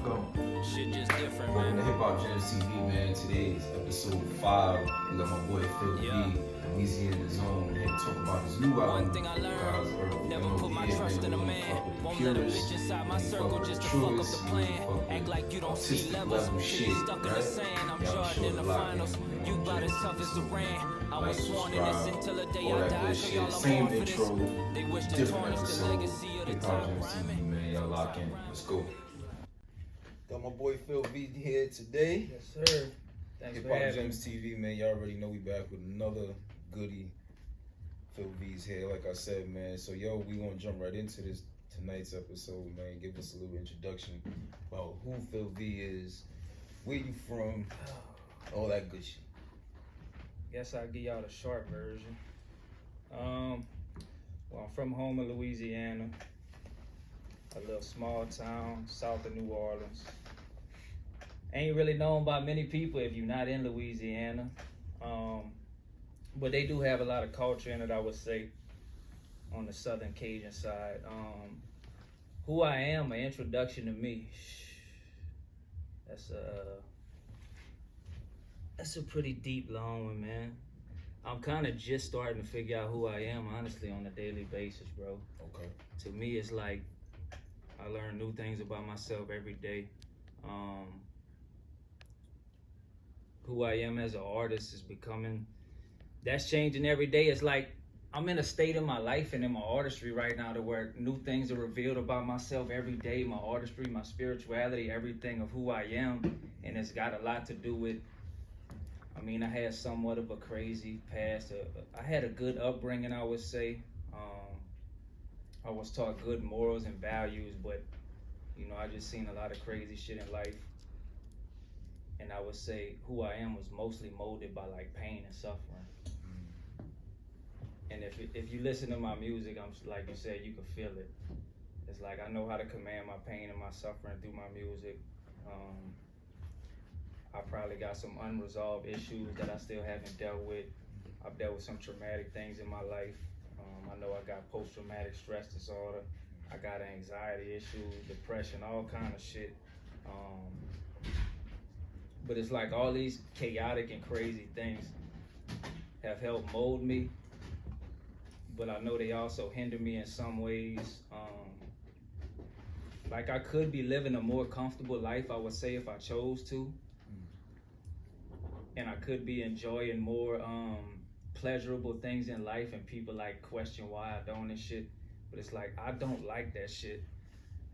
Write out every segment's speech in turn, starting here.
go. Shit just different, Welcome man. to HipHopGems TV, man. Today is episode 5. We got my boy Phil V, Louisiana Zone, here to talk about his new album. One thing I learned, never put my trust in a man. Won't let a bitch inside my circle just to fuck up the plan. Act like you don't see levels. Shit stuck in the sand. I'm Jordan in the finals. You about as tough as Durant. I was sworn in this until the day I died. So y'all Same born for this. intro, They wish to different tarnish the episode. legacy of the top HipHopGems TV, rhyming. man. Y'all lock in. Let's go. Got my boy Phil V here today. Yes, sir. Thanks for having me. HipHopGems TV, man. Y'all already know we back with another goodie. Phil V's here, like I said, man. So, yo, we gonna jump right into this tonight's episode, man. Give us a little introduction about who Phil V is, where you from, all that good shit. Guess I'll give y'all the short version. Well, I'm from home in Louisiana, a little small town south of New Orleans. Ain't really known by many people if you're not in Louisiana. But they do have a lot of culture in it, I would say, on the Southern Cajun side. Who I am, an introduction to me. That's a pretty deep, long one, man. I'm kind of just starting to figure out who I am, honestly, on a daily basis, bro. Okay. To me, it's like I learn new things about myself every day. Who I am as an artist is becoming, that's changing every day. It's like I'm in a state in my life and in my artistry right now to where new things are revealed about myself every day, my artistry, my spirituality, everything of who I am. And it's got a lot to do with, I mean, I had somewhat of a crazy past. I had a good upbringing, I would say. I was taught good morals and values, but, you know, I just seen a lot of crazy shit in life. And I would say who I am was mostly molded by like pain and suffering. And if you listen to my music, I'm like you said, you can feel it. It's like I know how to command my pain and my suffering through my music. I probably got some unresolved issues that I still haven't dealt with. I've dealt with some traumatic things in my life. I know I got post-traumatic stress disorder. I got anxiety issues, depression, all kind of shit. But it's like all these chaotic and crazy things have helped mold me. But I know they also hinder me in some ways. Like I could be living a more comfortable life, I would say, if I chose to. And I could be enjoying more pleasurable things in life, and people like question why I don't and shit. But it's like, I don't like that shit.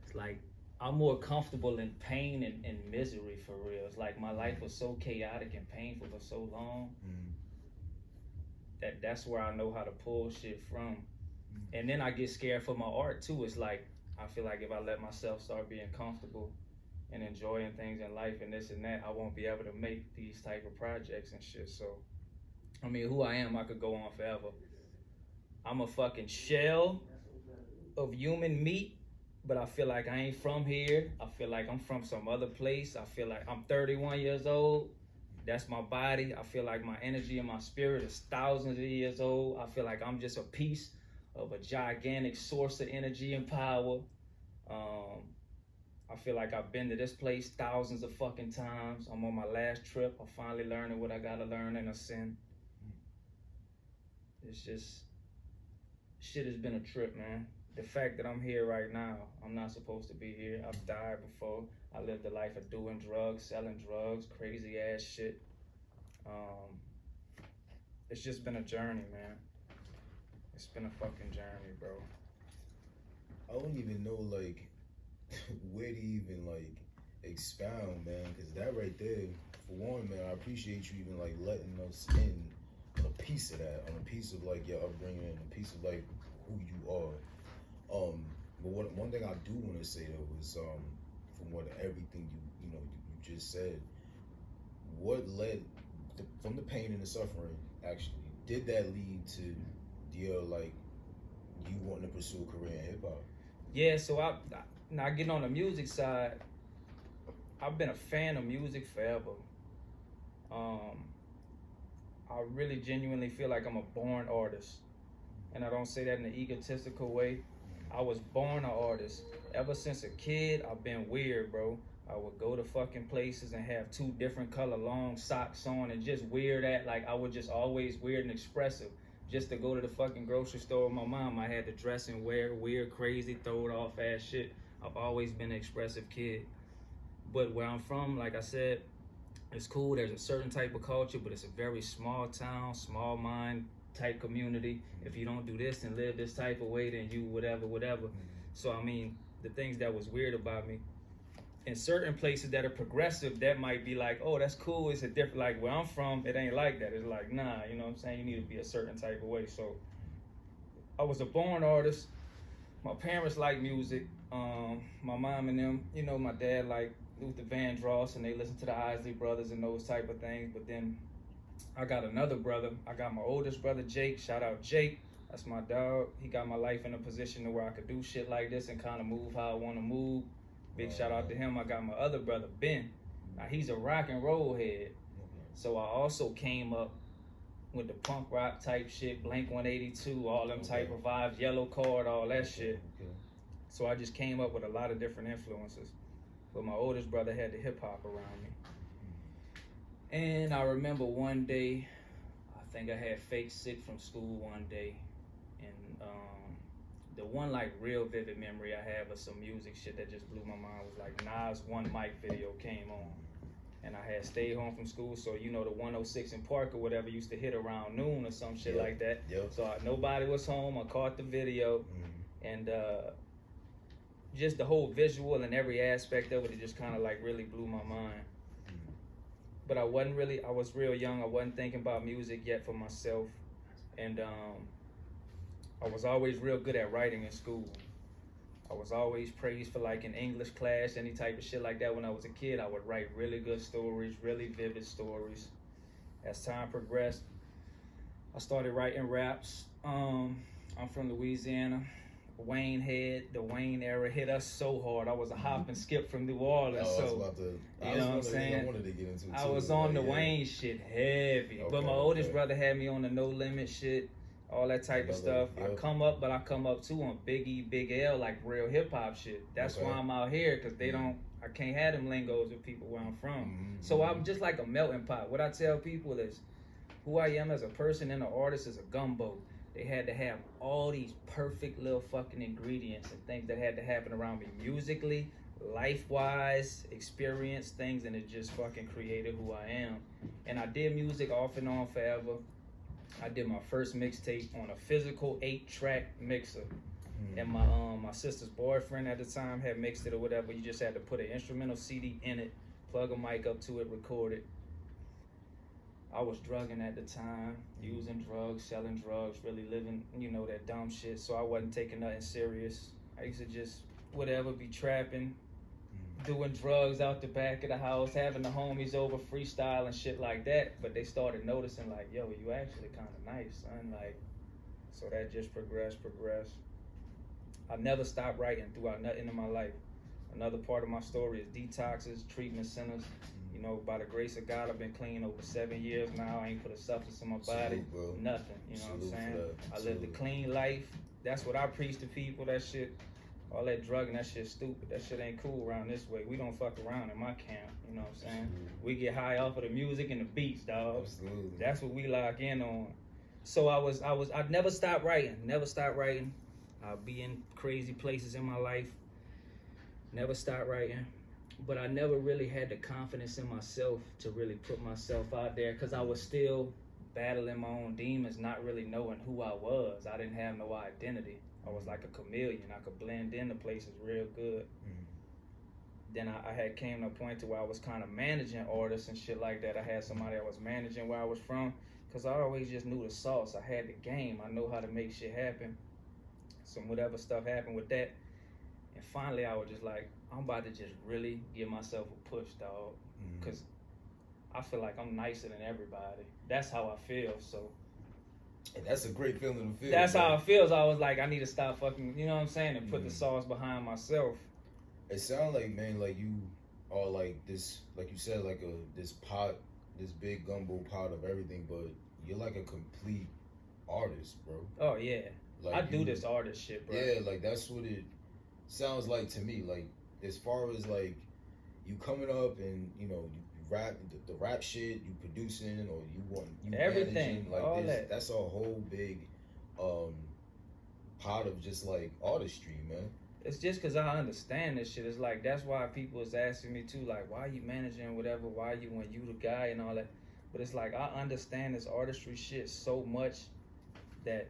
It's like, I'm more comfortable in pain and misery, for real. It's like my life was so chaotic and painful for so long. That's where I know how to pull shit from. And then I get scared for my art too. It's like, I feel like if I let myself start being comfortable and enjoying things in life and this and that, I won't be able to make these type of projects and shit. So, I mean, who I am, I could go on forever. I'm a fucking shell of human meat, but I feel like I ain't from here. I feel like I'm from some other place. I feel like I'm 31 years old. That's my body. I feel like my energy and my spirit is thousands of years old. I feel like I'm just a piece of a gigantic source of energy and power. I feel like I've been to this place thousands of fucking times. I'm on my last trip. I'm finally learning what I gotta learn in a sin. It's just, shit has been a trip, man. The fact that I'm here right now, I'm not supposed to be here. I've died before. I lived a life of doing drugs, selling drugs, crazy ass shit. It's just been a journey, man. It's been a fucking journey, bro. I don't even know, like, where to even, like, expound, man, because that right there, for one, man, I appreciate you even, like, letting us in on a piece of that, on a piece of, like, your upbringing, and a piece of, like, who you are. But one thing I do want to say, though, is, from what everything you just said, what led, from the pain and the suffering, actually, did that lead to your, like, you wanting to pursue a career in hip-hop? Yeah, so now getting on the music side, I've been a fan of music forever. I really genuinely feel like I'm a born artist. And I don't say that in an egotistical way. I was born an artist. Ever since a kid, I've been weird, bro. I would go to fucking places and have 2 different color long socks on and just weird at, like, I was just always weird and expressive. Just to go to the fucking grocery store with my mom, I had to dress and wear weird, crazy, throw it off ass shit. I've always been an expressive kid. But where I'm from, like I said, it's cool. There's a certain type of culture, but it's a very small town, small mind type community. If you don't do this and live this type of way, then you whatever. So, I mean, the things that was weird about me, in certain places that are progressive, that might be like, oh, that's cool. It's a different, like where I'm from, it ain't like that. It's like, nah, you know what I'm saying? You need to be a certain type of way. So I was a born artist. My parents like music. My mom and them, you know, my dad like Luther Vandross, and they listen to the Isley Brothers and those type of things. But then I got another brother. I got my oldest brother, Jake. Shout out Jake. That's my dog. He got my life in a position to where I could do shit like this and kind of move how I want to move. Big shout out to him. I got my other brother, Ben. Now, he's a rock and roll head. So I also came up with the punk rock type shit, Blink 182, all them type of vibes, Yellow Card, all that shit. So I just came up with a lot of different influences. But my oldest brother had the hip hop around me. And I remember one day, I think I had fake sick from school one day. And the one like real vivid memory I have of some music shit that just blew my mind was like Nas One Mic video came on. And I had stayed home from school, so you know the 106 in Park or whatever used to hit around noon or some shit like that. So nobody was home. I caught the video, and just the whole visual and every aspect of it just kind of like really blew my mind. But I was real young. I wasn't thinking about music yet for myself, and I was always real good at writing in school. I was always praised for like in English class, any type of shit like that. When I was a kid, I would write really good stories, really vivid stories. As time progressed, I started writing raps. I'm from Louisiana. The Wayne era hit us so hard. I was a hop and skip from New Orleans. I know what I'm saying? I wanted to get into it I too. was on the Wayne shit heavy. But my oldest brother had me on the No Limit shit. All that type of stuff. I come up too on Biggie, Big L, like real hip hop shit. That's why I'm out here, because I can't have them lingos with people where I'm from. So I'm just like a melting pot. What I tell people is who I am as a person and an artist is a gumbo. They had to have all these perfect little fucking ingredients and things that had to happen around me musically, life-wise, experience things, and it just fucking created who I am. And I did music off and on forever. I did my first mixtape on a physical 8-track mixer. And my sister's boyfriend at the time had mixed it or whatever. You just had to put an instrumental CD in it, plug a mic up to it, record it. I was drugging at the time, using drugs, selling drugs, really living, you know, that dumb shit. So I wasn't taking nothing serious. I used to just, be trapping, doing drugs out the back of the house, having the homies over, freestyle and shit like that. But they started noticing like, yo, you actually kind of nice, son. Like, so that just progressed. I never stopped writing throughout nothing in my life. Another part of my story is detoxes, treatment centers. You know, by the grace of God, I've been clean over 7 years now. I ain't put a substance in my body, nothing. You know what I'm saying? I lived a clean life. That's what I preach to people. That shit, all that drugging, that shit's stupid. That shit ain't cool around this way. We don't fuck around in my camp. You know what I'm saying? We get high off of the music and the beats, dog. That's what we lock in on. So I'd never stop writing. I'll be in crazy places in my life. Never stop writing. But I never really had the confidence in myself to really put myself out there, because I was still battling my own demons, not really knowing who I was. I didn't have no identity. I was like a chameleon. I could blend into places real good. Then I had came to a point to where I was kind of managing artists and shit like that. I had somebody I was managing where I was from, because I always just knew the sauce. I had the game. I know how to make shit happen. So whatever stuff happened with that, and finally I was just like, I'm about to just really give myself a push, dog. Because I feel like I'm nicer than everybody. That's how I feel, so. And that's a great feeling to feel. That's how it feels. I was like, I need to stop fucking, you know what I'm saying, and put the sauce behind myself. It sounds like, man, like you are like this, like you said, like this pot, this big gumbo pot of everything, but you're like a complete artist, bro. Oh, yeah. Like I do this artist shit, bro. Yeah, like that's what it sounds like to me. Like, as far as like you coming up and you rap the rap shit, you producing or you everything, managing, like all this, that's a whole big part of just like artistry, man. It's just because I understand this shit. It's like, that's why people is asking me too, like, why you managing whatever, why you when you the guy and all that. But it's like, I understand this artistry shit so much that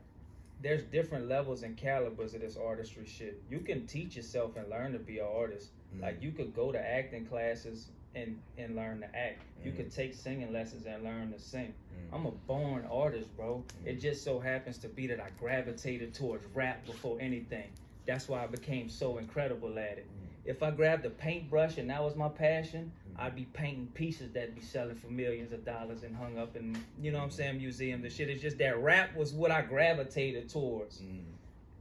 there's different levels and calibers of this artistry shit. You can teach yourself and learn to be an artist. Like, you could go to acting classes and learn to act. You could take singing lessons and learn to sing. I'm a born artist, bro. It just so happens to be that I gravitated towards rap before anything. That's why I became so incredible at it. If I grabbed a paintbrush and that was my passion, I'd be painting pieces that'd be selling for millions of dollars and hung up in, you know what I'm saying, museums and shit. It's just that rap was what I gravitated towards.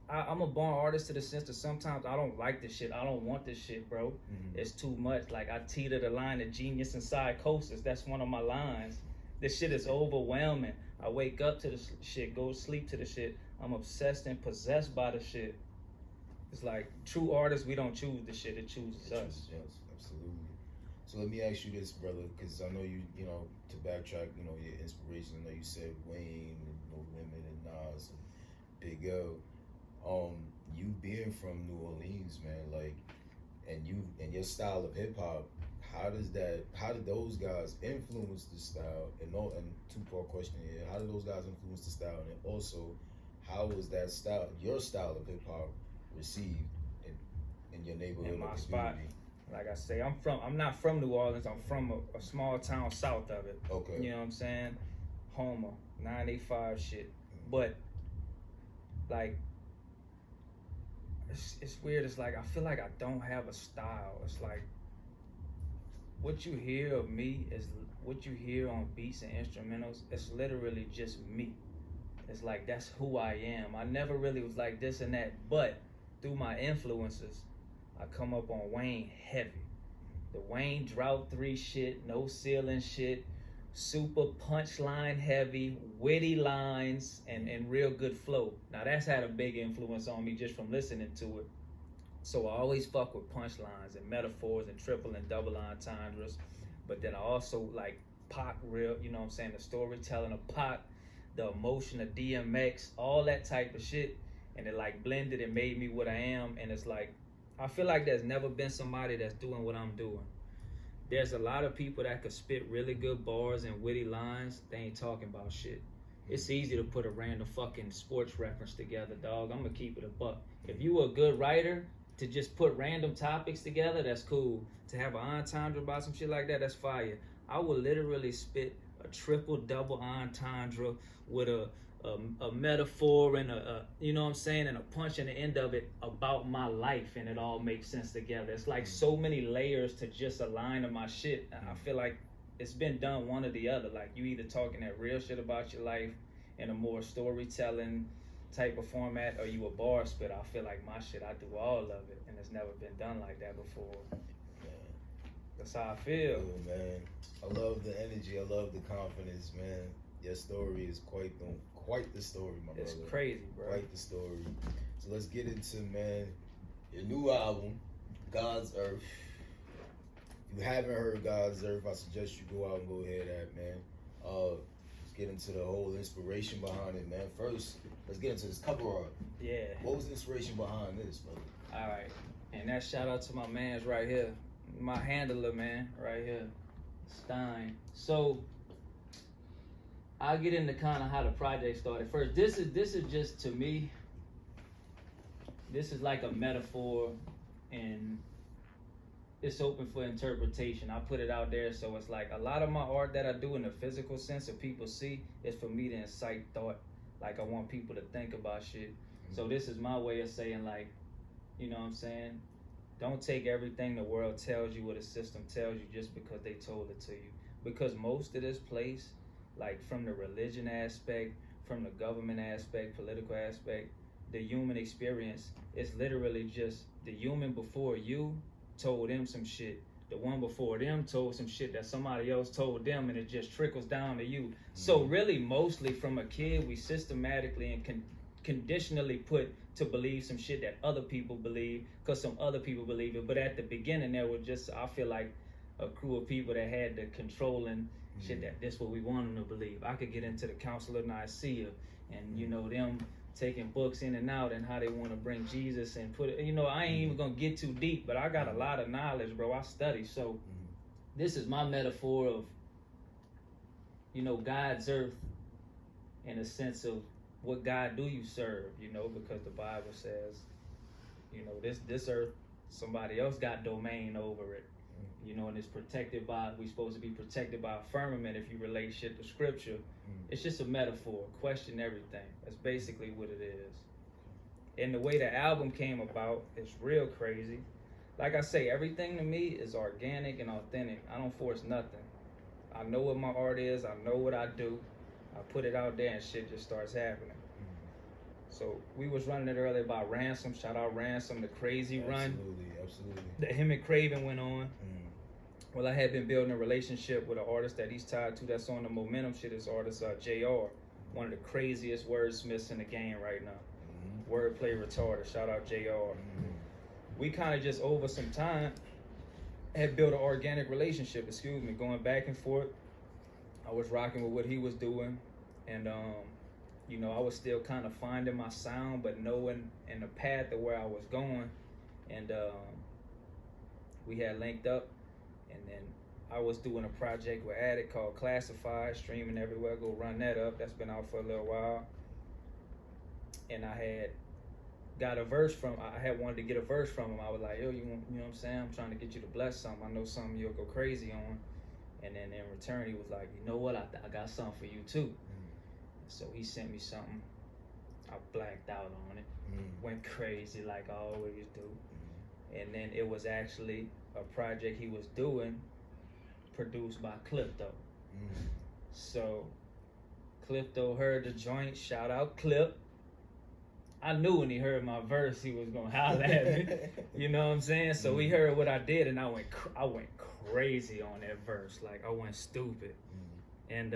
I'm a born artist to the sense that sometimes I don't like this shit. I don't want this shit, bro. It's too much. Like, I teeter the line of genius and psychosis. That's one of my lines. This shit is overwhelming. I wake up to the shit, go to sleep to the shit. I'm obsessed and possessed by the shit. It's like, true artists, we don't choose the shit, it chooses us. Yes, absolutely. So let me ask you this, brother, because I know you know, to backtrack, you know, your inspiration. I know you said Wayne and No Limit and Nas and Big L. You being from New Orleans, man, like, and your style of hip hop, how did those guys influence the style? And two-part question here, how did those guys influence the style? And also, how was that style, your style of hip hop, received in your neighborhood? In my or spot. community? Like I say, I'm not from New Orleans. I'm from a small town south of it. Okay. You know what I'm saying? Homer, 985 shit. But, like, it's weird. It's like, I feel like I don't have a style. It's like, what you hear of me is what you hear on beats and instrumentals. It's literally just me. It's like, that's who I am. I never really was like this and that, but through my influences, I come up on Wayne heavy. The Wayne Drought 3 shit, no ceiling shit, super punchline heavy, witty lines, and real good flow. Now that's had a big influence on me just from listening to it. So I always fuck with punchlines and metaphors and triple and double entendres. But then I also like Pac real, you know what I'm saying, the storytelling of Pac, the emotion of DMX, all that type of shit. And it like blended and made me what I am. And it's like, I feel like there's never been somebody that's doing what I'm doing. There's a lot of people that could spit really good bars and witty lines. They ain't talking about shit. It's easy to put a random fucking sports reference together, dog. I'm gonna keep it a buck. If you a good writer, to just put random topics together, that's cool. To have an entendre about some shit like that, that's fire. I would literally spit a triple double entendre with a metaphor and a you know what I'm saying, and a punch in the end of it about my life, and it all makes sense together. It's like so many layers to just a line of my shit. I feel like it's been done one or the other. Like, you either talking that real shit about your life in a more storytelling type of format, or you a bar spitter. I feel like my shit, I do all of it, and it's never been done like that before. That's how I feel. Cool, man. I love the energy. I love the confidence, man. Your story is quite the story, my brother. It's crazy, bro. Quite the story. So let's get into, man, your new album, God's Earth. If you haven't heard God's Earth, I suggest you go out and go hear that, man. Let's get into the whole inspiration behind it, man. First, let's get into this cover art. Yeah. What was the inspiration behind this, brother? All right. And that shout out to my mans right here. My handler, man, right here. Stein. So, I'll get into kind of how the project started. First, this is just, to me, this is like a metaphor, and it's open for interpretation. I put it out there, so it's like a lot of my art that I do in the physical sense that people see is for me to incite thought. Like, I want people to think about shit. So this is my way of saying, like, you know what I'm saying? Don't take everything the world tells you or the system tells you just because they told it to you. Because most of this place, like from the religion aspect, from the government aspect, political aspect, the human experience, it's literally just the human before you told them some shit. The one before them told some shit that somebody else told them, and it just trickles down to you. So really, mostly from a kid, we systematically and conditionally put to believe some shit that other people believe because some other people believe it. But at the beginning, there was just, I feel like, a crew of people that had the controlling shit that this what we want them to believe. I could get into the Council of Nicaea and, you know, them taking books in and out and how they want to bring Jesus and put it, you know, I ain't even gonna get too deep, but I got a lot of knowledge, bro. I study. So this is my metaphor of, you know, God's earth in a sense of what God do you serve, you know, because the Bible says, you know, this earth, somebody else got domain over it, you know, and it's protected by, we supposed to be protected by a firmament if you relate shit to scripture. It's just a metaphor, question everything. That's basically what it is. And the way the album came about is real crazy. Like I say, everything to me is organic and authentic. I don't force nothing. I know what my art is, I know what I do. I put it out there and shit just starts happening. So we was running it earlier about Ransom. Shout out Ransom, the crazy run that him and Craven went on. Well, I had been building a relationship with an artist that he's tied to that's on the momentum shit. This artist, JR, one of the craziest wordsmiths in the game right now. Wordplay retarded. Shout out JR. We kind of just over some time had built an organic relationship, going back and forth. I was rocking with what he was doing, and you know, I was still kind of finding my sound, but knowing in the path of where I was going, and we had linked up, and then I was doing a project with Addict called Classified, streaming everywhere. Go run that up. That's been out for a little while, and I had got a verse from. I had wanted to get a verse from him. I was like, yo, you know what I'm saying? I'm trying to get you to bless something. I know something you'll go crazy on. And then in return, he was like, you know what? I got something for you too. So he sent me something. I blacked out on it. Went crazy like I always do. And then it was actually a project he was doing, produced by Clipto. So Clipto heard the joint. Shout out Clip. I knew when he heard my verse, he was gonna holler at me. You know what I'm saying? So he heard what I did, and I went crazy on that verse. Like, I went stupid. And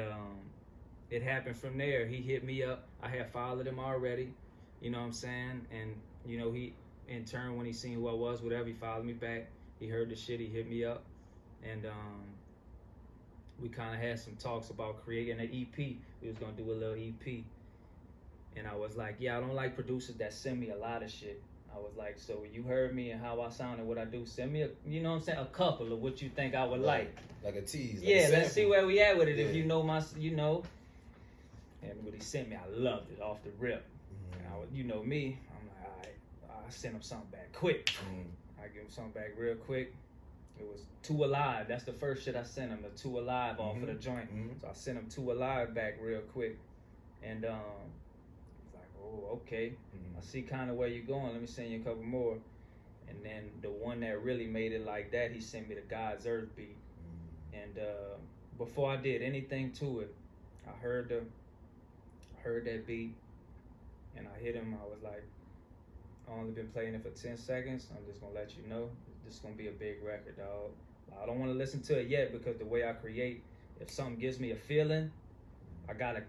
it happened from there. He hit me up. I had followed him already. You know what I'm saying? And, you know, he, in turn, when he seen who I was, whatever, he followed me back. He heard the shit. He hit me up. And we kind of had some talks about creating an EP. We was going to do a little EP. And I was like, yeah, I don't like producers that send me a lot of shit. I was like, so you heard me and how I sound and what I do. Send me you know what I'm saying, a couple of what you think I would like. Like a tease. Like yeah, let's see where we at with it. If you know you know. And what he sent me, I loved it off the rip. And I was, you know me, I'm like, all right, I sent him something back quick. I give him something back real quick. It was 2 Alive. That's the first shit I sent him, the 2 Alive off of the joint. So I sent him 2 Alive back real quick. And oh, okay. I see kind of where you're going. Let me send you a couple more. And then the one that really made it like that, he sent me the God's Earth beat. And before I did anything to it, I heard that beat, and I hit him. I was like, I only been playing it for 10 seconds. I'm just gonna let you know, this is gonna be a big record, dog. I don't want to listen to it yet because the way I create, if something gives me a feeling, I gotta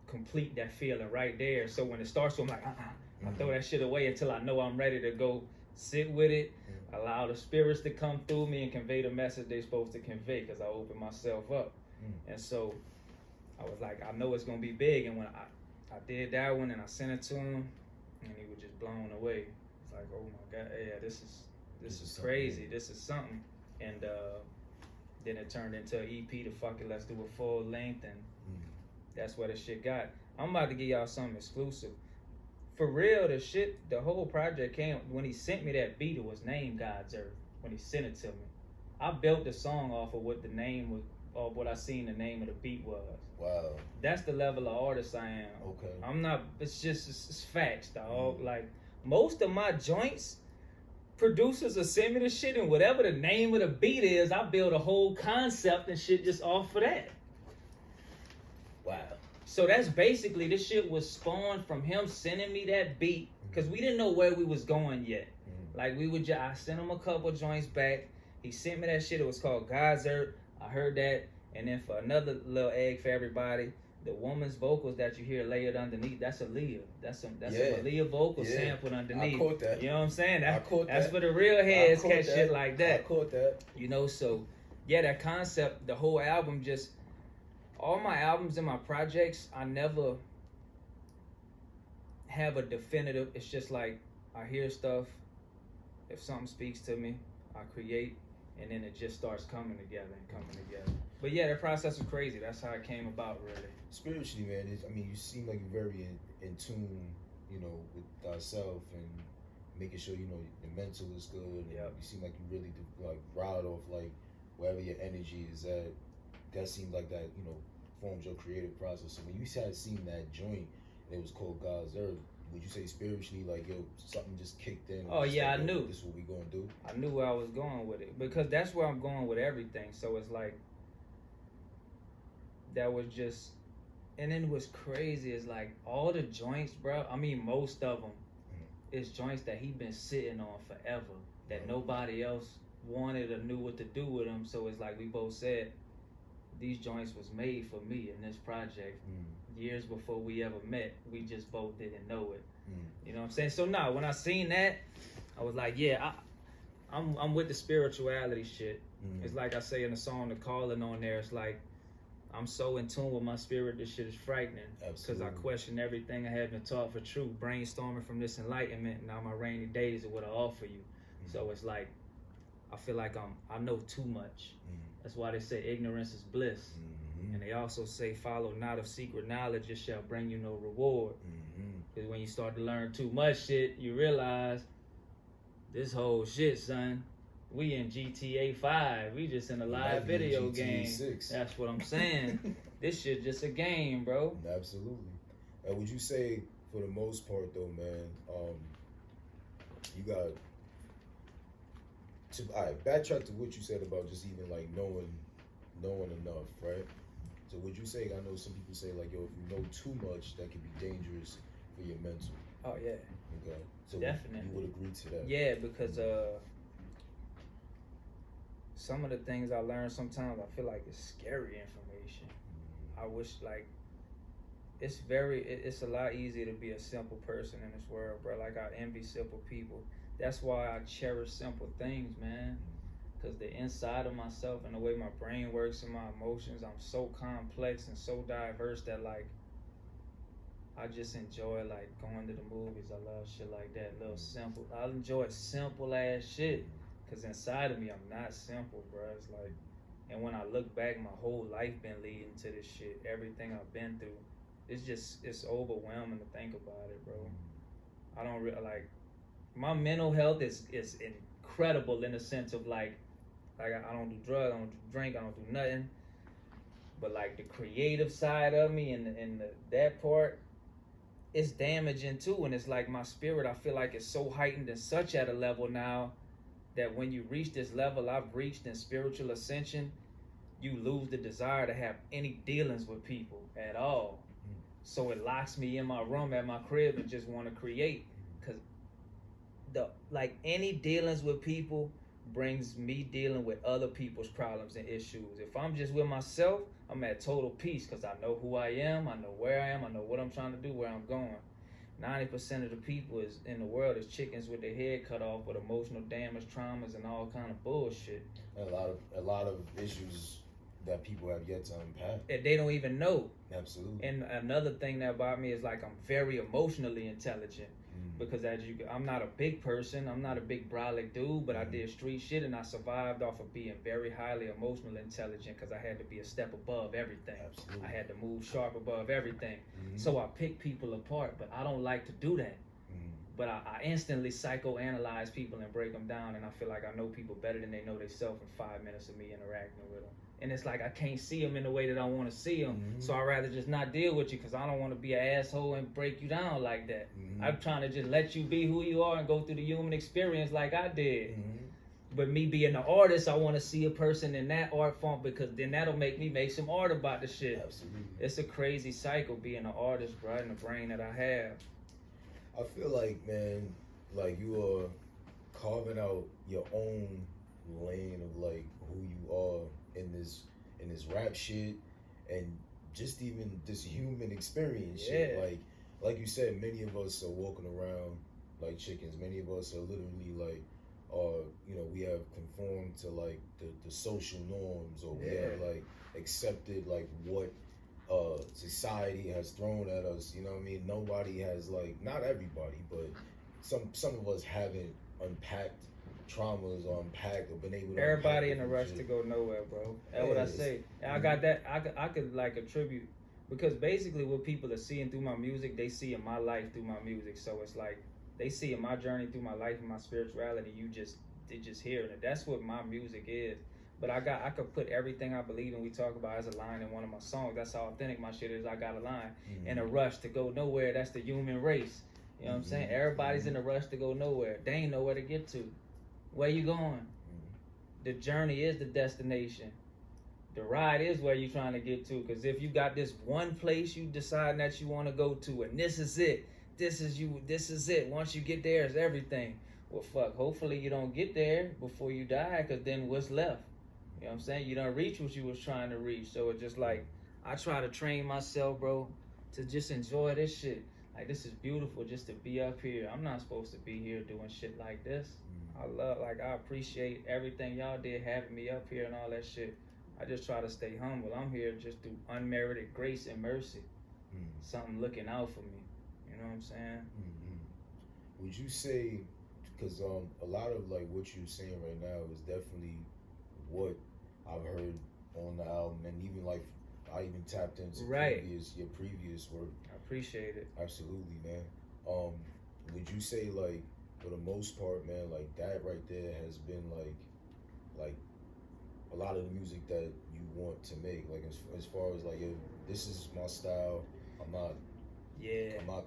complete that feeling right there. So when it starts, so I'm like, I throw that shit away until I know I'm ready to go sit with it, allow the spirits to come through me and convey the message they're supposed to convey, because I open myself up. And so I was like, I know it's gonna be big. And when I did that one and I sent it to him, and he was just blown away. It's like, oh my God, yeah, this is crazy. This is something. And then it turned into an EP to fuck it, let's do a full length, and that's where the shit got. I'm about to give y'all something exclusive. For real, the whole project came, when he sent me that beat, it was named God's Earth, when he sent it to me. I built the song off of what the name was, or what I seen the name of the beat was. Wow. That's the level of artist I am. Okay. I'm not, it's facts, dog. Like, most of my joints, producers will send me the shit, and whatever the name of the beat is, I build a whole concept and shit just off of that. Wow. So that's basically, this shit was spawned from him sending me that beat, because we didn't know where we was going yet. Like, I sent him a couple joints back. He sent me that shit. It was called God's Earth. I heard that. And then for another little egg for everybody, the woman's vocals that you hear layered underneath, that's Aaliyah. That's a Yeah. Aaliyah vocal Yeah. sampled underneath. I caught that. You know what I'm saying? I caught That's that. for the real heads I catch caught shit that. like I that. caught that. You know, so yeah, that concept, the whole album, just all my albums and my projects, I never have a definitive. It's just like I hear stuff. If something speaks to me, I create, and then it just starts coming together and coming together. But yeah, that process was crazy. That's how it came about, really. Spiritually, man, I mean, you seem like you're very in tune, you know, with thyself and making sure, you know, your mental is good. And Yep. You seem like you really like ride off like wherever your energy is at. That seems like that, you know, forms your creative process. So when you had seen that joint, and it was called God's Earth, would you say spiritually, like, yo, something just kicked in? Oh, just yeah, like, I yo, knew. This is what we gonna do. I knew where I was going with it because that's where I'm going with everything. So it's like that was just, and then what's crazy is like all the joints, bro. I mean, most of them is joints that he been sitting on forever that nobody else wanted or knew what to do with them. So it's like we both said these joints was made for me in this project. Years before we ever met, we just both didn't know it. You know what I'm saying? So now, when I seen that, I was like, yeah, I'm with the spirituality shit. It's like I say in the song, The Calling on there. It's like I'm so in tune with my spirit. This shit is frightening because I question everything I have been taught for truth. Brainstorming from this enlightenment. Now my rainy days are what I offer you. So it's like I feel like I know too much. That's why they say ignorance is bliss. And they also say, follow not of secret knowledge, it shall bring you no reward. Because when you start to learn too much shit, you realize this whole shit, son, we in GTA 5. We just in a live video game. 6. That's what I'm saying. This shit just a game, bro. Absolutely. And would you say, for the most part, though, man, you got to, all right, backtrack to what you said about just even like knowing enough, right? So would you say, I know some people say like, yo, if you know too much, that could be dangerous for your mental. Oh yeah. Okay. So Definitely. you would agree to that? Yeah, because some of the things I learned sometimes I feel like it's scary information. I wish like it's a lot easier to be a simple person in this world, bro. Like I envy simple people. That's why I cherish simple things, man. Because the inside of myself and the way my brain works and my emotions, I'm so complex and so diverse that like I just enjoy like going to the movies. I love shit like that, little simple. I enjoy simple ass shit because inside of me I'm not simple, bro. It's like, and when I look back, my whole life been leading to this shit. Everything I've been through, it's overwhelming to think about it, bro. I don't really like my mental health is incredible in the sense of like I don't do drugs, I don't do drink, I don't do nothing. But like the creative side of me and that part, it's damaging too. And it's like my spirit, I feel like it's so heightened and such at a level now that when you reach this level I've reached in spiritual ascension, you lose the desire to have any dealings with people at all. So it locks me in my room at my crib and just want to create. Cause like any dealings with people brings me dealing with other people's problems and issues. If I'm just with myself, I'm at total peace because I know who I am, I know where I am, I know what I'm trying to do, where I'm going. 90% of the people in the world is chickens with their head cut off with emotional damage, traumas, and all kind of bullshit. And a lot of issues that people have yet to unpack. And they don't even know. Absolutely. And another thing that about me is like I'm very emotionally intelligent. Because I'm not a big person, I'm not a big brolic dude, but I did street shit and I survived off of being very highly emotionally intelligent because I had to be a step above everything. Absolutely. I had to move sharp above everything. So I pick people apart, but I don't like to do that. But I instantly psychoanalyze people and break them down, and I feel like I know people better than they know themselves in 5 minutes of me interacting with them. And it's like I can't see them in the way that I want to see them, so I'd rather just not deal with you because I don't want to be an asshole and break you down like that. I'm trying to just let you be who you are and go through the human experience like I did. But me being an artist, I want to see a person in that art form because then that'll make me make some art about the shit. Absolutely. It's a crazy cycle being an artist, bro, and the brain that I have. I feel like, man, like you are carving out your own lane of like who you are in this rap shit, and just even this human experience shit. Like you said, many of us are walking around like chickens. Many of us are literally like, you know, we have conformed to like the social norms, or we have like accepted like what society has thrown at us. You know what I mean? Nobody has, like, not everybody, but some of us haven't unpacked traumas or unpacked or been able to. Everybody in a rush to go nowhere, bro. That's what I say. And I got that. I could like attribute, because basically what people are seeing through my music, they see in my life through my music. So it's like they see in my journey through my life and my spirituality. They just hearing it. That's what my music is. But I could put everything I believe in, we talk about, as a line in one of my songs. That's how authentic my shit is. I got a line. In a rush to go nowhere. That's the human race. You know what I'm saying? Everybody's in a rush to go nowhere. They ain't nowhere to get to. Where you going? The journey is the destination. The ride is where you're trying to get to. Because if you got this one place you decide that you want to go to, and this is it. This is it. Once you get there, it's everything. Well, fuck. Hopefully you don't get there before you die, because then what's left? You know what I'm saying? You don't reach what you was trying to reach. So it's just like, I try to train myself, bro, to just enjoy this shit. Like, this is beautiful just to be up here. I'm not supposed to be here doing shit like this. I appreciate everything y'all did, having me up here and all that shit. I just try to stay humble. I'm here just through unmerited grace and mercy. Something looking out for me. You know what I'm saying? Would you say, because a lot of like what you're saying right now is definitely what I've heard on the album, and even like I even tapped into your previous work. I appreciate it. Absolutely, man. Would you say, like, for the most part, man, like that right there has been like a lot of the music that you want to make, like as far as like, yo, this is my style. I'm not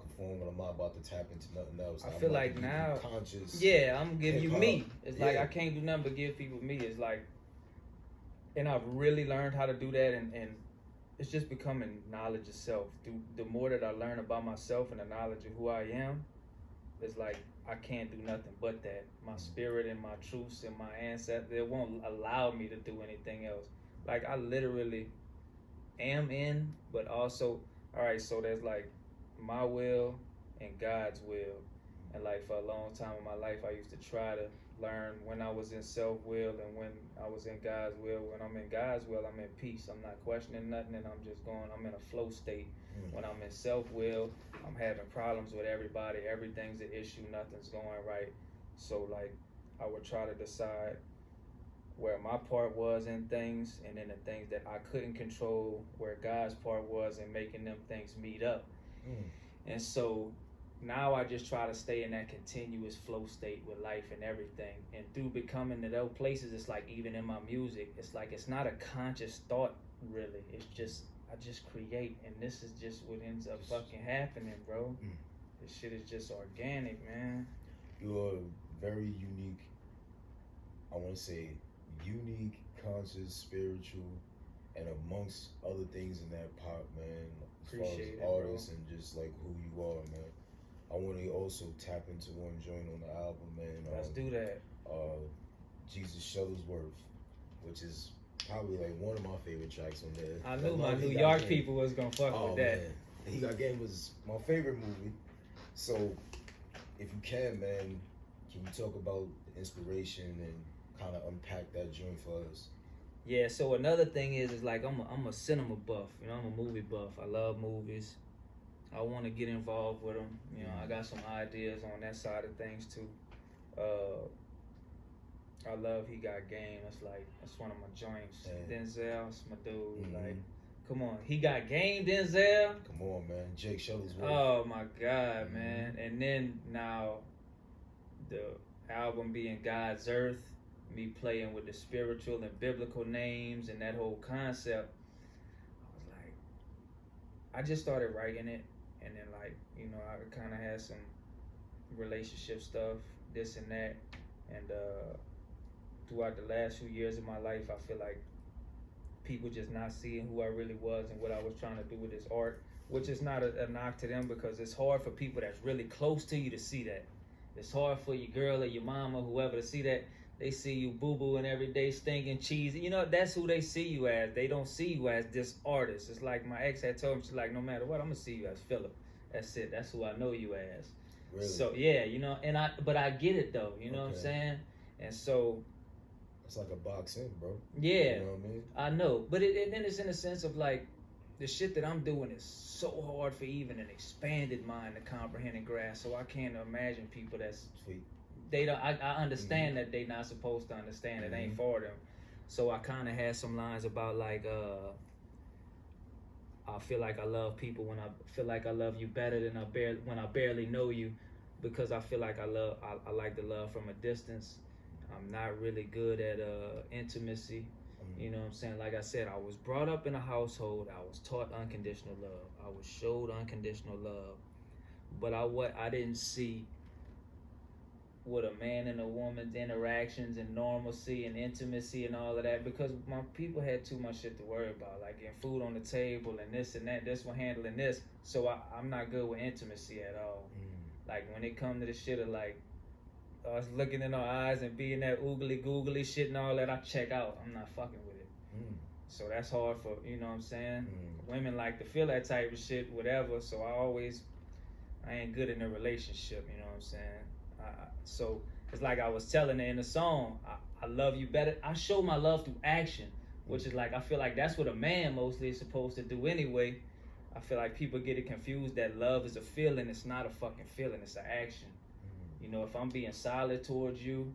conforming. I'm not about to tap into nothing else. I feel like now, conscious. Yeah, I'm giving you me. It's like I Yeah. can't do nothing but give people me. It's like, and I've really learned how to do that, and it's just becoming knowledge itself. The more that I learn about myself and the knowledge of who I am, it's like I can't do nothing but that. My spirit and my truths and my ancestors, they won't allow me to do anything else. Like, I literally am in, but also, all right, so there's like my will and God's will. And like for a long time in my life, I used to try to learn when I was in self-will and when I was in God's will. When I'm in God's will, I'm in peace. I'm not questioning nothing, and I'm just going, I'm in a flow state. When I'm in self-will, I'm having problems with everybody. Everything's an issue. Nothing's going right. So like, I would try to decide where my part was in things, and then the things that I couldn't control, where God's part was in making them things meet up. And so now I just try to stay in that continuous flow state with life and everything. And through becoming to those places, it's like, even in my music, it's like, it's not a conscious thought, really. It's just, I just create, and this is just what ends up fucking happening, bro. This shit is just organic, man. You're very unique, I want to say unique, conscious, spiritual, and amongst other things in that pop, man, as Appreciate far as it, artists and just like who you are, man. I want to also tap into one joint on the album, man. Let's do that. Jesus Shuttlesworth, which is probably like one of my favorite tracks on there. I knew my New York people was gonna fuck with that. Man. He Got Game was my favorite movie. So, if you can, man, can you talk about the inspiration and kind of unpack that joint for us? Yeah, so another thing is like, I'm a cinema buff, you know, I'm a movie buff. I love movies. I want to get involved with them. You know, I got some ideas on that side of things too. I love He Got Game. That's one of my joints. Denzel's my dude. Like, come on, He Got Game, Denzel. Come on, man. Jake Shuttlesworth. Oh my God, man. And then now, the album being God's Earth, me playing with the spiritual and biblical names and that whole concept. I was like, I just started writing it, and then like, you know, I kind of had some relationship stuff, this and that, and throughout the last few years of my life, I feel like people just not seeing who I really was and what I was trying to do with this art, which is not a knock to them, because it's hard for people that's really close to you to see that. It's hard for your girl or your mama, whoever, to see that. They see you boo-booing every day, stinking cheesy. You know, that's who they see you as. They don't see you as this artist. It's like my ex had told me, she's like, no matter what, I'm gonna see you as Philip. That's it. That's who I know you as. Really? So yeah, you know, but I get it though. You know what I'm saying? And so it's like a box in, bro. Yeah, you know what I mean? I know. But then it's in the sense of like the shit that I'm doing is so hard for even an expanded mind to comprehend and grasp. So I can't imagine people that's Sweet. they don't. I understand that they not supposed to understand. It ain't for them. So I kind of had some lines about like I feel like I love people when I feel like I love you better than when I barely know you, because I feel like I like the love from a distance. I'm not really good at intimacy. You know what I'm saying? Like I said, I was brought up in a household. I was taught unconditional love. I was showed unconditional love. But I didn't see what a man and a woman's interactions and normalcy and intimacy and all of that, because my people had too much shit to worry about, like getting food on the table and this and that, this one handling this. So I'm not good with intimacy at all. Like when it come to the shit of like us looking in our eyes and being that oogly googly shit and all that, I check out. I'm not fucking with it. So that's hard for, you know what I'm saying? Women like to feel that type of shit, whatever. So I ain't good in a relationship, you know what I'm saying? So it's like I was telling her in the song, I love you better. I show my love through action, which is like, I feel like that's what a man mostly is supposed to do anyway. I feel like people get it confused that love is a feeling. It's not a fucking feeling, it's an action. You know, if I'm being solid towards you,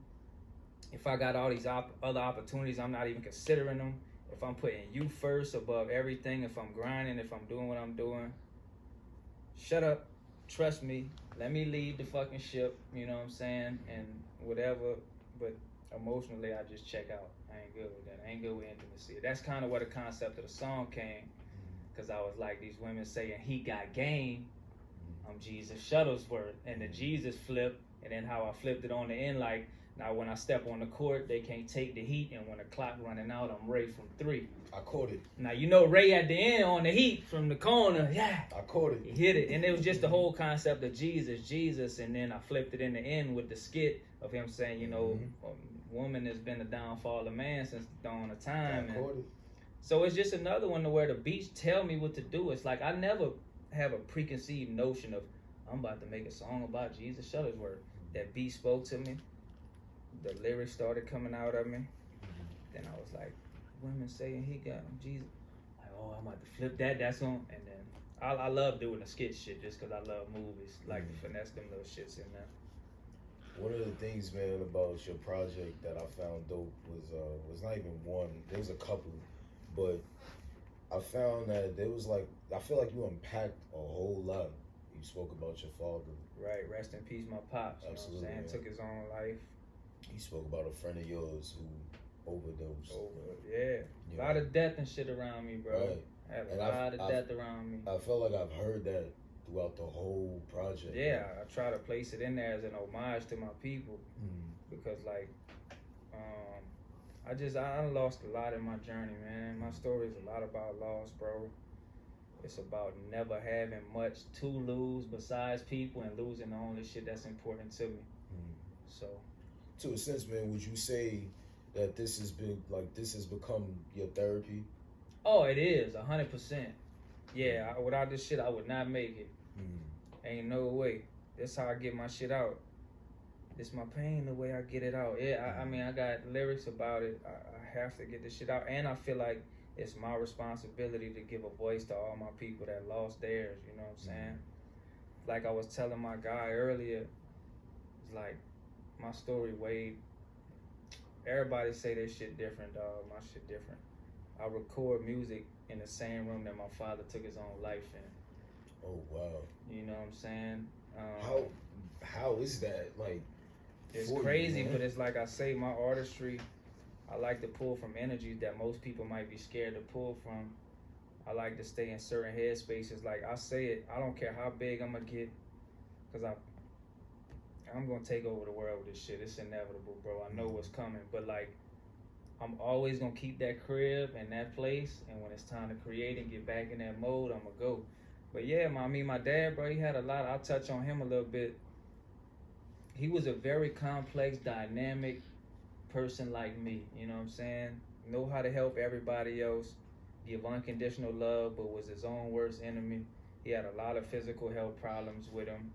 if I got all these other opportunities, I'm not even considering them. If I'm putting you first above everything, if I'm grinding, if I'm doing what I'm doing, shut up, trust me, let me lead the fucking ship, you know what I'm saying, and whatever, but emotionally I just check out. I ain't good with that. I ain't good with intimacy. That's kind of where the concept of the song came, because I was like, these women saying he got game, I'm Jesus Shuttlesworth, and the Jesus flip, and then how I flipped it on the end, like, now when I step on the court, they can't take the heat, and when the clock running out, I'm Ray from 3. I caught it. Now, you know Ray at the end on the heat from the corner, yeah. I caught it. He hit it, and it was just the whole concept of Jesus, and then I flipped it in the end with the skit of him saying, you know, a woman has been the downfall of man since the dawn of time. I caught it. So it's just another one to where the beats tell me what to do. It's like I never have a preconceived notion of, I'm about to make a song about Jesus Shuttlesworth. That beat spoke to me. The lyrics started coming out of me. Then I was like, women saying he got Jesus. Like, oh, I'm about to flip that. That's on. And then I love doing the skit shit just because I love movies. Like to finesse them little shits in there. One of the things, man, about your project that I found dope was not even one. There was a couple, but I found that there was like, I feel like you unpacked a whole lot. You spoke about your father. Right. Rest in peace, my pops. Absolutely, You know what I'm saying? man. Took his own life. You spoke about a friend of yours who overdosed. Yeah. A lot of death and shit around me, bro. Right. I had a lot of death around me. I felt like I've heard that throughout the whole project. Yeah, I try to place it in there as an homage to my people. Because like, I lost a lot in my journey, man. My story is a lot about loss, bro. It's about never having much to lose besides people and losing the only shit that's important to me. So, to a sense, man, would you say that this has become your therapy? Oh, it is 100%. Yeah, without this shit, I would not make it. Ain't no way. That's how I get my shit out. It's my pain, the way I get it out. Yeah, I mean, I got lyrics about it. I have to get this shit out, and I feel like it's my responsibility to give a voice to all my people that lost theirs. You know what I'm saying? Like I was telling my guy earlier, it's like my story way. Everybody say their shit different, dog. My shit different. I record music in the same room that my father took his own life in. Oh wow! You know what I'm saying? How is that? Like, it's crazy, but it's like I say, my artistry, I like to pull from energies that most people might be scared to pull from. I like to stay in certain headspaces. Like I say it, I don't care how big I'm gonna get, cause I'm gonna take over the world with this shit. It's inevitable, bro. I know what's coming, but like, I'm always gonna keep that crib and that place, and when it's time to create and get back in that mode, I'm gonna go. But yeah, my dad, bro, he had a lot. I'll touch on him a little bit. He was a very complex, dynamic person like me, you know what I'm saying? Know how to help everybody else, give unconditional love, but was his own worst enemy. He had a lot of physical health problems with him.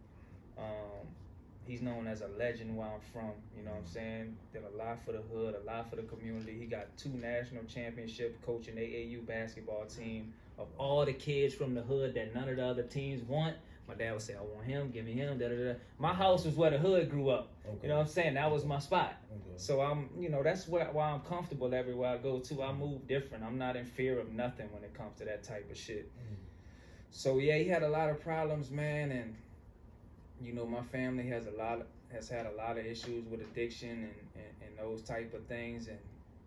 He's known as a legend where I'm from, you know what I'm saying? Did a lot for the hood, a lot for the community. He got 2 national championships coaching the AAU basketball team. Of all the kids from the hood that none of the other teams want, my dad would say, I want him, give me him, da-da-da. My house was where the hood grew up. Okay. You know what I'm saying? That was my spot. Okay. So I'm, you know, that's why I'm comfortable everywhere I go to. I move different. I'm not in fear of nothing when it comes to that type of shit. So yeah, he had a lot of problems, man, and you know, my family has had a lot of issues with addiction and those type of things, and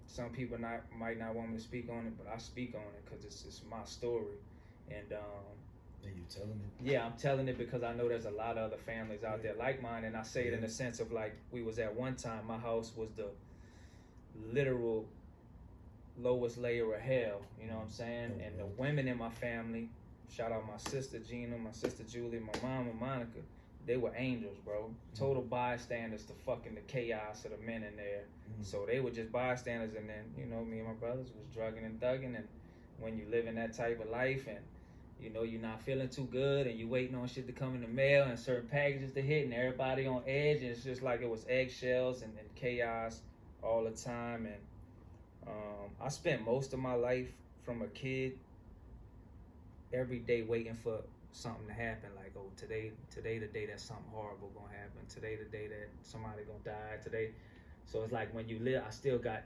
some people might not want me to speak on it, but I speak on it because it's my story. And and you telling it? yeah, I'm telling it because I know there's a lot of other families out there like mine, and I say it in the sense of like, we was at one time, my house was the literal lowest layer of hell, you know what I'm saying? And the women in my family, shout out my sister Gina, my sister Julie, my mama Monica, they were angels, bro. Total bystanders to fucking the chaos of the men in there. So they were just bystanders, and then, you know, me and my brothers was drugging and thugging, and when you live in that type of life and, you know, you're not feeling too good and you waiting on shit to come in the mail and certain packages to hit and everybody on edge, and it's just like it was eggshells and chaos all the time. And I spent most of my life from a kid every day waiting for something to happen, like, oh, today the day that something horrible gonna happen, today the day that somebody gonna die, today. So it's like when you live, I still got,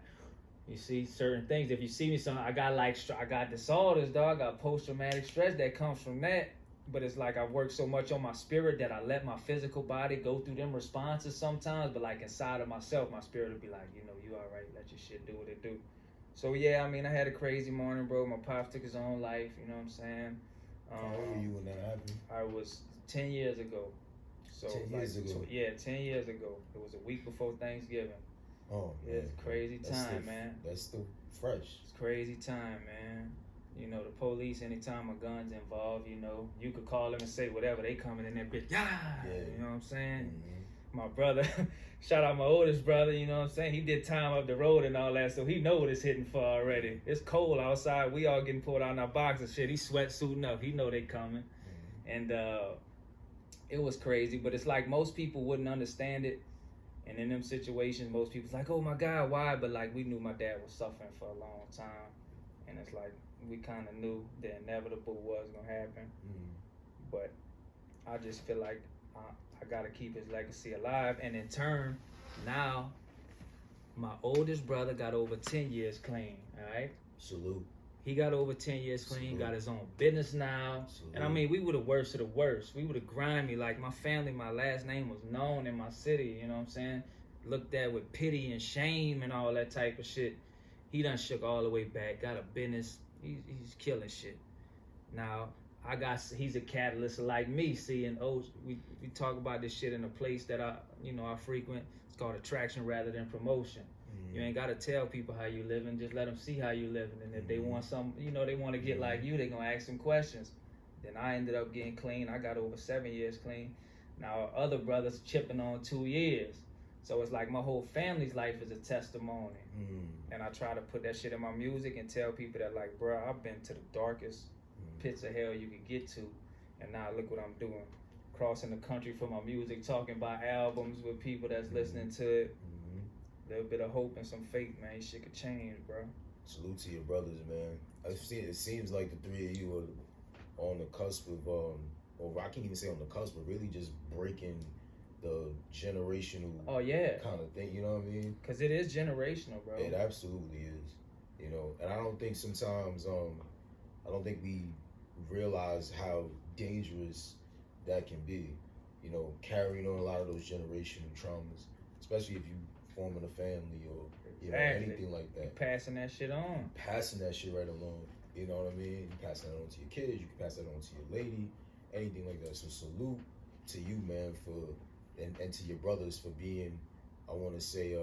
you see certain things. If you see me, I got disorders, dog. I got post-traumatic stress that comes from that. But it's like I work so much on my spirit that I let my physical body go through them responses sometimes. But like inside of myself, my spirit will be like, you know, you all right. Let your shit do what it do. So yeah, I mean, I had a crazy morning, bro. My pops took his own life. You know what I'm saying? How old were you when that happened? I was 10 years ago. So 10 years ago? So, yeah, 10 years ago. It was a week before Thanksgiving. Oh, yeah, man. It's crazy time, man. That's still fresh. It's crazy time, man. You know, the police, anytime a gun's involved, you know, you could call them and say whatever. They coming in that bitch, yeah. You know what I'm saying? My brother, shout out my oldest brother, you know what I'm saying? He did time up the road and all that, so he know what it's hitting for already. It's cold outside. We all getting pulled out in our boxes and shit. He sweatsuiting up. He know they coming. And it was crazy, but it's like most people wouldn't understand it. And in them situations, most people's like, oh my God, why? But like, we knew my dad was suffering for a long time. And it's like, we kind of knew the inevitable was gonna happen. But I just feel like I gotta keep his legacy alive. And in turn, now, my oldest brother got over 10 years clean, all right? Salute. He got over 10 years clean, got his own business now. Salute. And I mean, we were the worst of the worst. We were the grimy. Like, my family, my last name was known in my city, you know what I'm saying? Looked at with pity and shame and all that type of shit. He done shook all the way back, got a business. He's killing shit. Now, he's a catalyst like me, see, and we talk about this shit in a place that I frequent. It's called attraction rather than promotion. You ain't gotta tell people how you living, just let them see how you living. And if they want something, you know, they want to get like you, they gonna ask some questions. Then I ended up getting clean. I got over 7 years clean. Now other brothers chipping on 2 years. So it's like my whole family's life is a testimony. And I try to put that shit in my music and tell people that, like, bro, I've been to the darkest pits of hell you could get to, and now look what I'm doing. Crossing the country for my music, talking about albums with people that's listening to it. A little bit of hope and some faith, man. Shit could change, bro. Salute to your brothers, man. It seems like the three of you are on the cusp of, or I can't even say on the cusp, but really just breaking the generational kind of thing, you know what I mean? Because it is generational, bro. It absolutely is, you know. And I don't think sometimes, I don't think we realize how dangerous that can be, you know, carrying on a lot of those generational traumas, especially if you forming a family or, you know, anything like that. You're passing that shit on. Passing that shit right along, you know what I mean? You passing that on to your kids, you can pass that on to your lady, anything like that. So salute to you, man, and to your brothers for being, I want to say,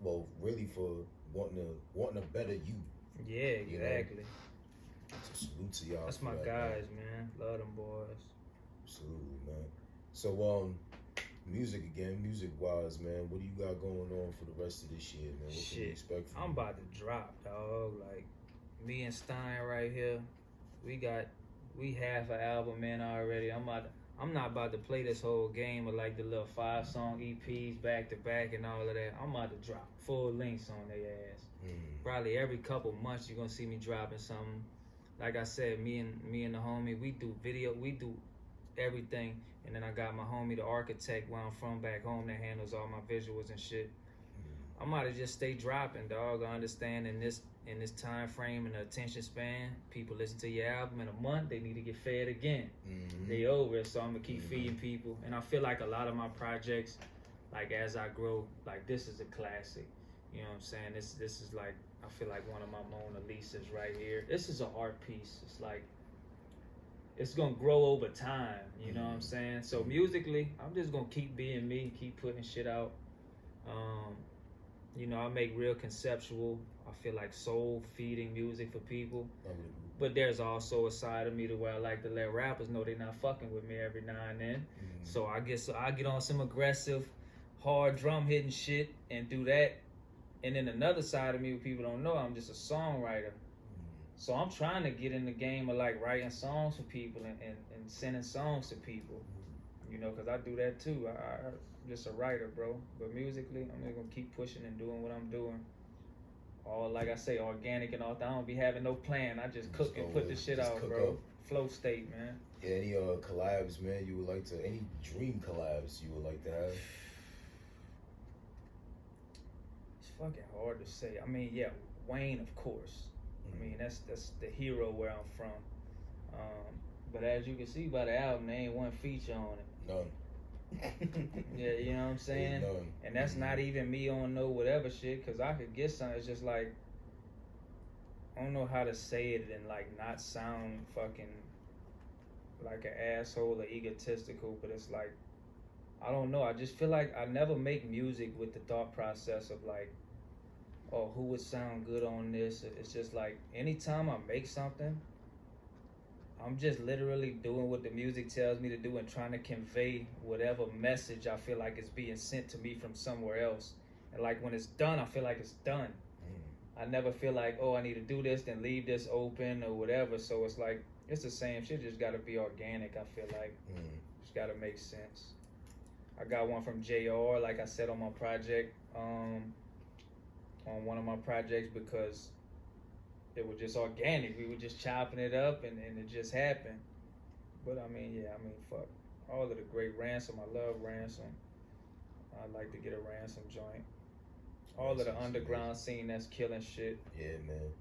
well, really for wanting a better you. Yeah, exactly. So salute to y'all. That's my guys, man. Love them boys. Absolutely, man. So, music again, music-wise, man. What do you got going on for the rest of this year, man? What can we expect from I'm you? about to drop, dog. Like, me and Stein right here, we have an album in already. I'm not about to play this whole game of like the little 5-song EPs back to back and all of that. I'm about to drop full lengths on their ass. Probably every couple months you're gonna see me dropping something. Like I said, me and the homie, we do video, we do everything. And then I got my homie, the architect, where I'm from back home, that handles all my visuals and shit. I'm about to just stay dropping, dog. I understand in this time frame and the attention span, people listen to your album in a month, they need to get fed again. They over it, so I'm gonna keep feeding people. And I feel like a lot of my projects, like as I grow, like this is a classic. You know what I'm saying? This is like, I feel like one of my Mona Lisas right here. This is an art piece. It's like, it's gonna grow over time. You know what I'm saying? So musically, I'm just gonna keep being me, keep putting shit out. You know, I make real conceptual, I feel like soul feeding music for people. But there's also a side of me to where I like to let rappers know they're not fucking with me every now and then. So I get on some aggressive, hard drum hitting shit and do that. And then another side of me, what people don't know, I'm just a songwriter. So I'm trying to get in the game of like writing songs for people and sending songs to people. You know, because I do that too. I'm just a writer, bro. But musically, I'm just going to keep pushing and doing what I'm doing. All, like I say, organic and all that. I don't be having no plan. I just cook and put the shit out, bro. Up. Flow state, man. Yeah, any collabs, man, you would like to, any dream collabs you would like to have? It's fucking hard to say. I mean, yeah, Wayne, of course. I mean, that's the hero where I'm from. But as you can see by the album, there ain't one feature on it. None. Yeah, you know what I'm saying? None. And that's not even me on no whatever shit, because I could get something. It's just like, I don't know how to say it and like not sound fucking like an asshole or egotistical, but it's like, I don't know. I just feel like I never make music with the thought process of like, oh, who would sound good on this? It's just like, anytime I make something, I'm just literally doing what the music tells me to do and trying to convey whatever message I feel like is being sent to me from somewhere else. And like when it's done, I feel like it's done. I never feel like, oh, I need to do this, then leave this open or whatever. So it's like, it's the same shit, just gotta be organic, I feel like. Just gotta make sense. I got one from JR, like I said on my project, on one of my projects, because it was just organic. We were just chopping it up and it just happened. But I mean, yeah, fuck. All of the great Ransom, I love Ransom. I'd like to get a Ransom joint. All of the underground scene that's killing shit. Yeah, man.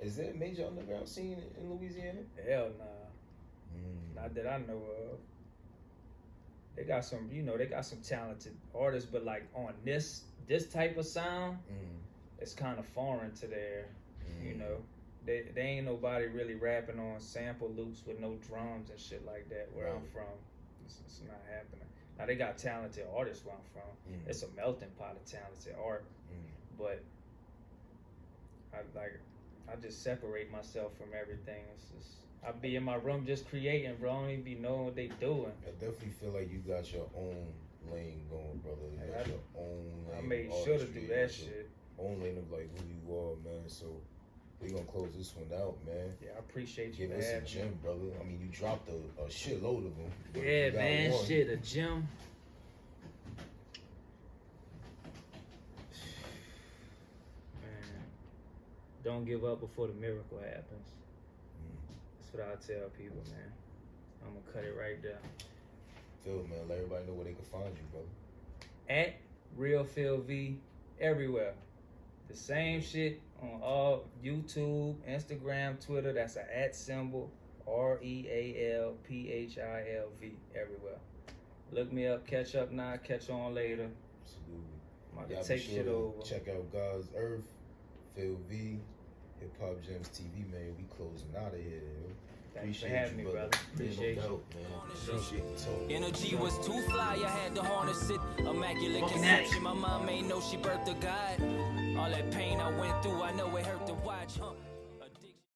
Is there a major underground scene in Louisiana? Hell nah. Not that I know of. They got some, they got some talented artists, but like on this type of sound, it's kind of foreign to their, they ain't nobody really rapping on sample loops with no drums and shit like that where I'm from. It's not happening. Now they got talented artists where I'm from. It's a melting pot of talented art, but I just separate myself from everything. It's just, I be in my room just creating, bro. I don't even be knowing what they doing. I definitely feel like you got your own lane going, brother. You got your own lane. I made sure to do that shit. Own lane of like who you are, man. So we gonna close this one out, man. Yeah, I appreciate you. Give us a gem, brother. I mean, you dropped a shitload of them. Yeah, man, shit, a gem. Man, don't give up before the miracle happens. That's what I tell people, man. I'm gonna cut it right there. Phil, man, let everybody know where they can find you, brother. At Real Phil V, everywhere. The same shit on all YouTube, Instagram, Twitter. That's an @ symbol, RealPhilv, everywhere. Look me up, catch up now, catch on later. Absolutely. I'm about to take shit over. Check out God's Earth, Phil V, HipHopGemsTV, man. We closing out of here. Thanks for having me, brother. Appreciate you. Energy was too fly, I had to harness it. Immaculate conception, my mom ain't know she birthed a God. All that pain I went through, I know it hurt to watch, huh?